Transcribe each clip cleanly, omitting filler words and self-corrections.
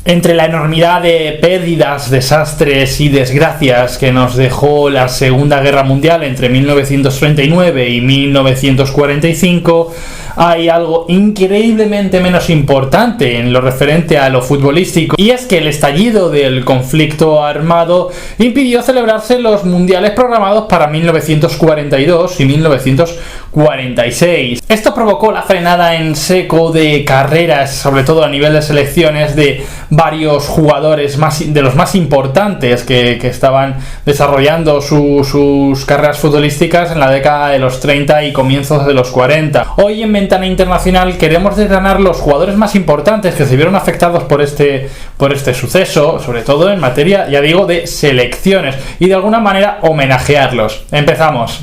Entre la enormidad de pérdidas, desastres y desgracias que nos dejó la Segunda Guerra Mundial entre 1939 y 1945, hay algo increíblemente menos importante en lo referente a lo futbolístico, y es que el estallido del conflicto armado impidió celebrarse los mundiales programados para 1942 y 1946. Esto provocó la frenada en seco de carreras, sobre todo a nivel de selecciones, de varios jugadores de los más importantes que estaban desarrollando sus carreras futbolísticas en la década de los 30 y comienzos de los 40. Hoy en Ventana Internacional queremos desgranar los jugadores más importantes que se vieron afectados por este suceso, sobre todo en materia, ya digo, de selecciones, y de alguna manera homenajearlos. Empezamos.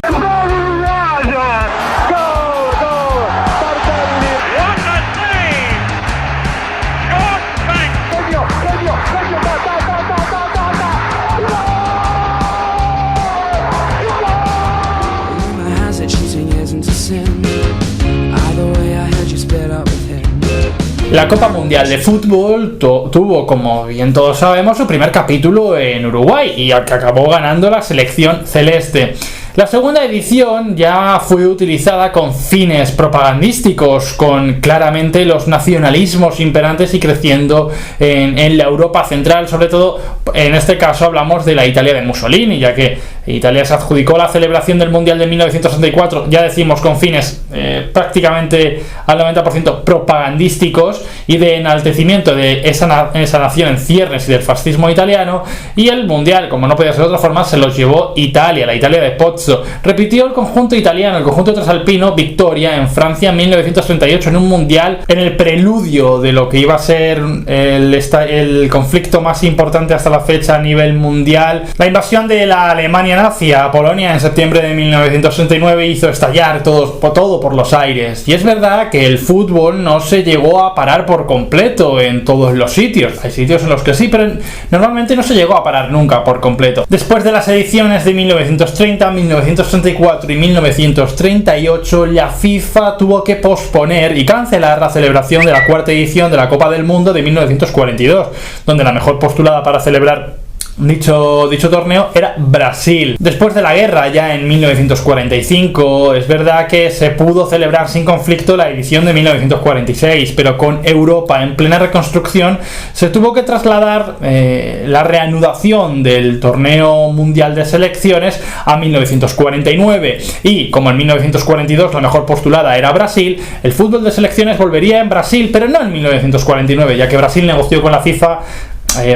La Copa Mundial de Fútbol tuvo, como bien todos sabemos, su primer capítulo en Uruguay, y al que acabó ganando la selección celeste. La segunda edición ya fue utilizada con fines propagandísticos, con claramente los nacionalismos imperantes y creciendo en la Europa central. Sobre todo, en este caso hablamos de la Italia de Mussolini, ya que Italia se adjudicó la celebración del Mundial de 1964, ya decimos, con fines prácticamente al 90% propagandísticos y de enaltecimiento de esa nación en ciernes y del fascismo italiano. Y el Mundial, como no podía ser de otra forma, se los llevó Italia, la Italia de Pozzo. Repitió el conjunto italiano, el conjunto trasalpino, victoria en Francia en 1938 en un Mundial, en el preludio de lo que iba a ser el conflicto más importante hasta la fecha a nivel mundial. La invasión de la Alemania nazi a Polonia en septiembre de 1939 hizo estallar todo por los aires. Y es verdad que el fútbol no se llegó a parar por completo en todos los sitios. Hay sitios en los que sí, pero normalmente no se llegó a parar nunca por completo. Después de las ediciones de 1930, 1934 y 1938, la FIFA tuvo que posponer y cancelar la celebración de la cuarta edición de la Copa del Mundo de 1942, donde la mejor postulada para celebrar dicho torneo era Brasil. Después de la guerra, ya en 1945, es verdad que se pudo celebrar sin conflicto la edición de 1946, pero con Europa en plena reconstrucción se tuvo que trasladar la reanudación del torneo mundial de selecciones a 1949, y como en 1942 la mejor postulada era Brasil, el fútbol de selecciones volvería en Brasil, pero no en 1949, ya que Brasil negoció con la FIFA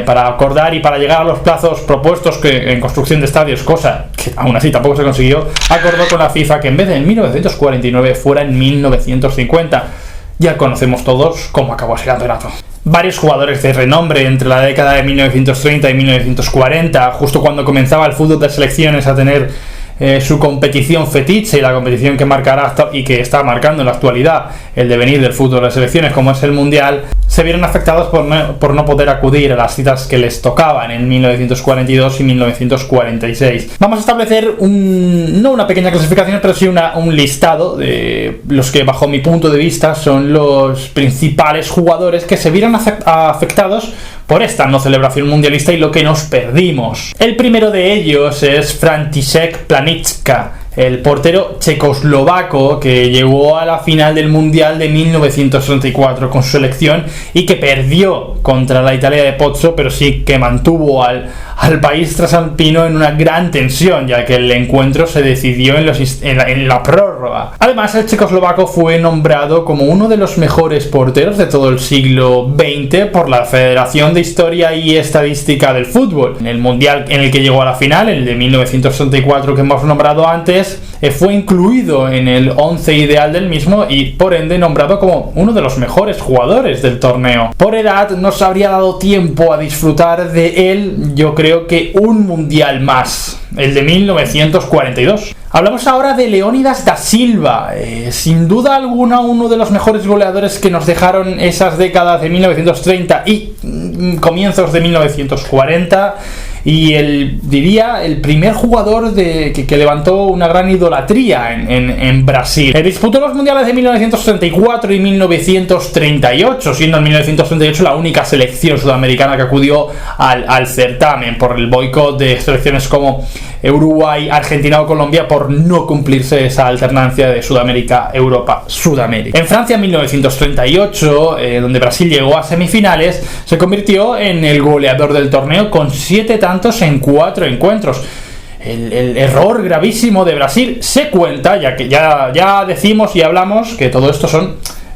para acordar y para llegar a los plazos propuestos en construcción de estadios, cosa que aún así tampoco se consiguió. Acordó con la FIFA que en vez de en 1949 fuera en 1950. Ya conocemos todos cómo acabó ese campeonato. Varios jugadores de renombre entre la década de 1930 y 1940, justo cuando comenzaba el fútbol de selecciones a tener su competición fetiche y la competición que marcará y que está marcando en la actualidad el devenir del fútbol de selecciones, como es el Mundial, se vieron afectados por no poder acudir a las citas que les tocaban en 1942 y 1946. Vamos a establecer no una pequeña clasificación, pero sí un listado de los que, bajo mi punto de vista, son los principales jugadores que se vieron afectados por esta no celebración mundialista y lo que nos perdimos. El primero de ellos es František Planicka, el portero checoslovaco que llegó a la final del Mundial de 1934 con su selección y que perdió contra la Italia de Pozzo, pero sí que mantuvo al país trasalpino en una gran tensión, ya que el encuentro se decidió en la prórroga. Además, el checoslovaco fue nombrado como uno de los mejores porteros de todo el siglo XX por la Federación de Historia y Estadística del Fútbol. En el Mundial en el que llegó a la final, el de 1964 que hemos nombrado antes, fue incluido en el 11 ideal del mismo y por ende nombrado como uno de los mejores jugadores del torneo. Por edad no se habría dado tiempo a disfrutar de él, yo creo que un mundial más, el de 1942. Hablamos ahora de Leónidas da Silva, sin duda alguna uno de los mejores goleadores que nos dejaron esas décadas de 1930 y comienzos de 1940. y diría el primer jugador que levantó una gran idolatría en Brasil. Disputó los mundiales de 1934 y 1938, siendo en 1938 la única selección sudamericana que acudió al certamen por el boicot de selecciones como Uruguay, Argentina o Colombia por no cumplirse esa alternancia de Sudamérica-Europa-Sudamérica. En Francia, en 1938, donde Brasil llegó a semifinales, se convirtió en el goleador del torneo con 7 tantos en 4 encuentros. El error gravísimo de Brasil se cuenta, ya que ya decimos y hablamos que todo esto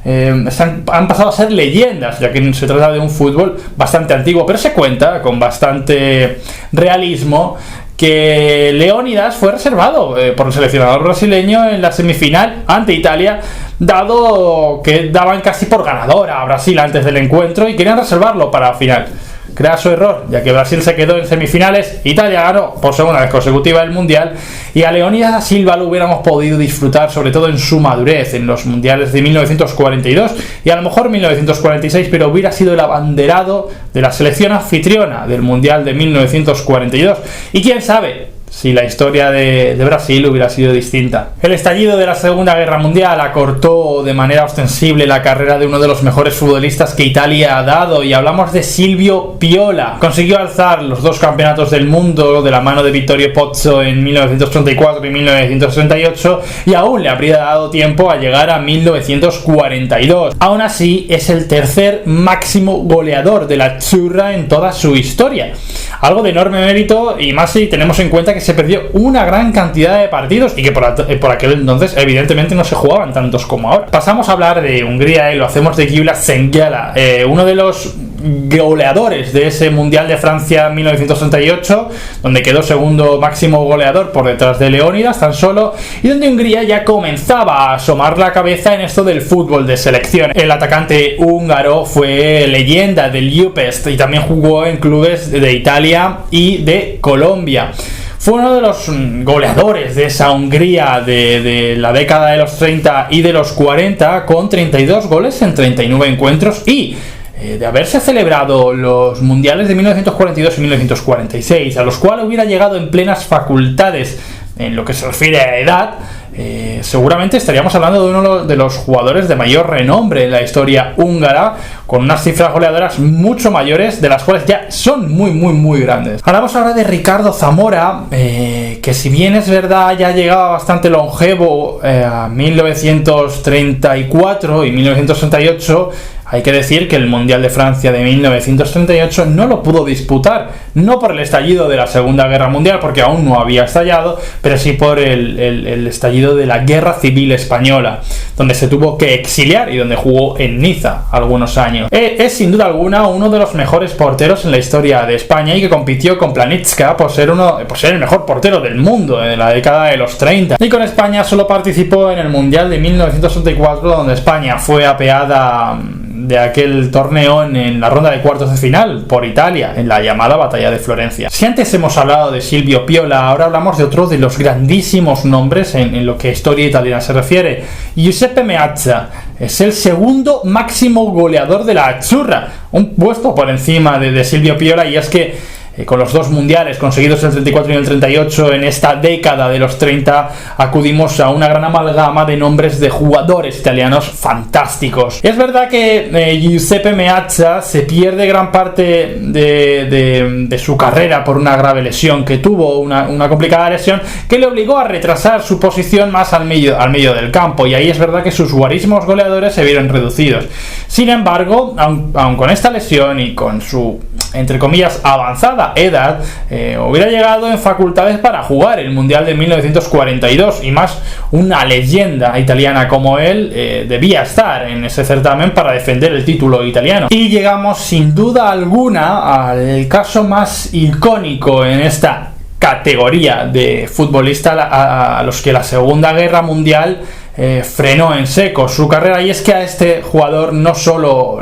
han pasado a ser leyendas, ya que se trata de un fútbol bastante antiguo, pero se cuenta con bastante realismo que Leónidas fue reservado por el seleccionador brasileño en la semifinal ante Italia, dado que daban casi por ganadora a Brasil antes del encuentro y querían reservarlo para la final. Craso error, ya que Brasil se quedó en semifinales, Italia ganó por segunda vez consecutiva el mundial, y a Leónidas da Silva lo hubiéramos podido disfrutar, sobre todo en su madurez, en los mundiales de 1942 y a lo mejor 1946, pero hubiera sido el abanderado de la selección anfitriona del mundial de 1942, y quién sabe si la historia de Brasil hubiera sido distinta. El estallido de la Segunda Guerra Mundial acortó de manera ostensible la carrera de uno de los mejores futbolistas que Italia ha dado, y hablamos de Silvio Piola. Consiguió alzar los 2 campeonatos del mundo de la mano de Vittorio Pozzo en 1934 y 1968, y aún le habría dado tiempo a llegar a 1942. Aún así, es el tercer máximo goleador de la Azzurra en toda su historia. Algo de enorme mérito, y más si tenemos en cuenta que se perdió una gran cantidad de partidos y que por aquel entonces evidentemente no se jugaban tantos como ahora. Pasamos a hablar de Hungría y lo hacemos de Gyula Zengyala, uno de los goleadores de ese Mundial de Francia 1968, donde quedó segundo máximo goleador por detrás de Leónidas tan solo, y donde Hungría ya comenzaba a asomar la cabeza en esto del fútbol de selección. El atacante húngaro fue leyenda del Újpest y también jugó en clubes de Italia y de Colombia. Fue uno de los goleadores de esa Hungría de la década de los 30 y de los 40, con 32 goles en 39 encuentros, y de haberse celebrado los mundiales de 1942 y 1946, a los cuales hubiera llegado en plenas facultades en lo que se refiere a edad, seguramente estaríamos hablando de uno de los jugadores de mayor renombre en la historia húngara, con unas cifras goleadoras mucho mayores, de las cuales ya son muy grandes. Hablamos ahora de Ricardo Zamora, que si bien es verdad ya llegaba bastante longevo a 1934 y 1968, hay que decir que el Mundial de Francia de 1938 no lo pudo disputar, no por el estallido de la Segunda Guerra Mundial, porque aún no había estallado, pero sí por el estallido de la Guerra Civil Española, donde se tuvo que exiliar y donde jugó en Niza algunos años. Es sin duda alguna uno de los mejores porteros en la historia de España, y que compitió con Planitska por ser el mejor portero del mundo en la década de los 30. Y con España solo participó en el Mundial de 1964, donde España fue apeada de aquel torneo en la ronda de cuartos de final por Italia, en la llamada Batalla de Florencia. Si antes hemos hablado de Silvio Piola, ahora hablamos de otro de los grandísimos nombres en lo que a historia italiana se refiere. Giuseppe Meazza es el segundo máximo goleador de la Azzurra, un puesto por encima de Silvio Piola, y es que con los 2 mundiales conseguidos en el 34 y el 38, en esta década de los 30 acudimos a una gran amalgama de nombres de jugadores italianos fantásticos. Es verdad que Giuseppe Meazza se pierde gran parte de su carrera por una grave lesión que tuvo, una complicada lesión que le obligó a retrasar su posición más al medio del campo, y ahí es verdad que sus guarísimos goleadores se vieron reducidos. Sin embargo, aun con esta lesión y con su, entre comillas, avanzada edad, hubiera llegado en facultades para jugar el Mundial de 1942, y más una leyenda italiana como él debía estar en ese certamen para defender el título italiano. Y llegamos sin duda alguna al caso más icónico en esta categoría de futbolista a los que la Segunda Guerra Mundial frenó en seco su carrera, y es que a este jugador no solo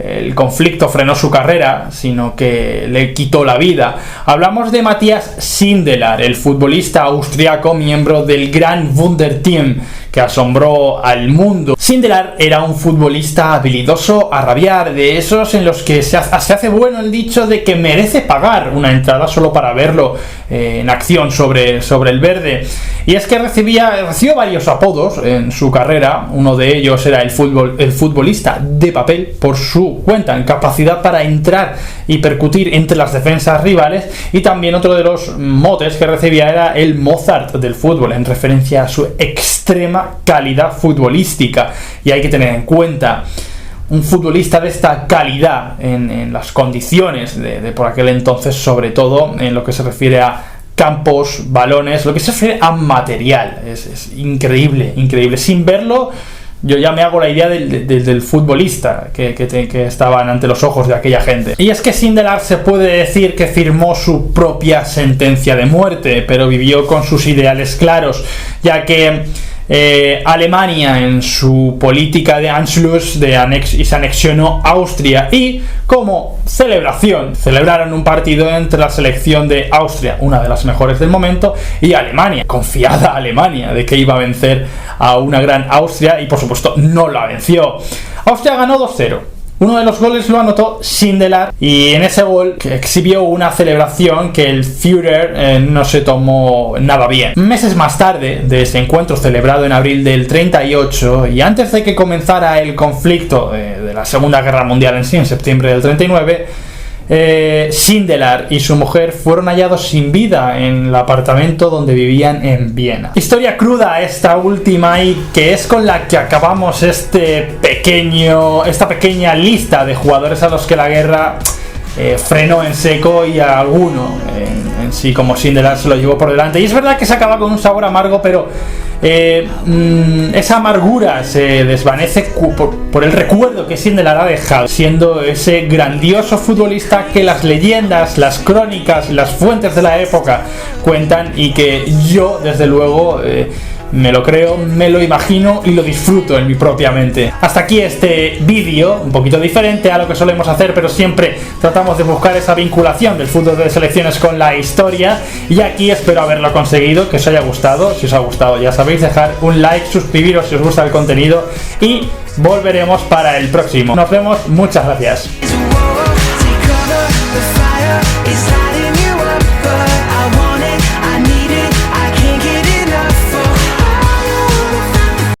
el conflicto frenó su carrera, sino que le quitó la vida. Hablamos de Matthias Sindelar, el futbolista austriaco, miembro del Gran Wunderteam, que asombró al mundo. Sindelar era un futbolista habilidoso a rabiar, de esos en los que se hace bueno el dicho de que merece pagar una entrada solo para verlo en acción sobre el verde. Y es que recibió varios apodos en su carrera. Uno de ellos era el futbolista de papel, por su cuenta en capacidad para entrar y percutir entre las defensas rivales, y también otro de los motes que recibía era el Mozart del fútbol, en referencia a su extrema calidad futbolística. Y hay que tener en cuenta, un futbolista de esta calidad en las condiciones de por aquel entonces, sobre todo en lo que se refiere a campos, balones, lo que se refiere a material, es increíble. Sin verlo, yo ya me hago la idea del futbolista que estaban ante los ojos de aquella gente. Y es que Sindelar se puede decir que firmó su propia sentencia de muerte, pero vivió con sus ideales claros, ya que Alemania, en su política de Anschluss, y se anexionó Austria, y como celebración celebraron un partido entre la selección de Austria, una de las mejores del momento, y Alemania, confiada Alemania de que iba a vencer a una gran Austria, y por supuesto no la venció. Austria ganó 2-0. Uno de los goles lo anotó Sindelar, y en ese gol exhibió una celebración que el Führer no se tomó nada bien. Meses más tarde de ese encuentro, celebrado en abril del 38, y antes de que comenzara el conflicto de la Segunda Guerra Mundial en sí, en septiembre del 39, Sindelar y su mujer fueron hallados sin vida en el apartamento donde vivían en Viena. Historia cruda esta última, y que es con la que acabamos esta pequeña lista de jugadores a los que la guerra frenó en seco, y a alguno en sí, como Sindelar, se lo llevó por delante. Y es verdad que se acaba con un sabor amargo, pero esa amargura se desvanece por el recuerdo que Sindelar ha dejado, siendo ese grandioso futbolista que las leyendas, las crónicas, las fuentes de la época cuentan, y que yo desde luego me lo creo, me lo imagino y lo disfruto en mi propia mente. Hasta aquí este vídeo, un poquito diferente a lo que solemos hacer, pero siempre tratamos de buscar esa vinculación del fútbol de selecciones con la historia, y aquí espero haberlo conseguido, que os haya gustado. Si os ha gustado, ya sabéis, dejar un like, suscribiros si os gusta el contenido, y volveremos para el próximo. Nos vemos, muchas gracias.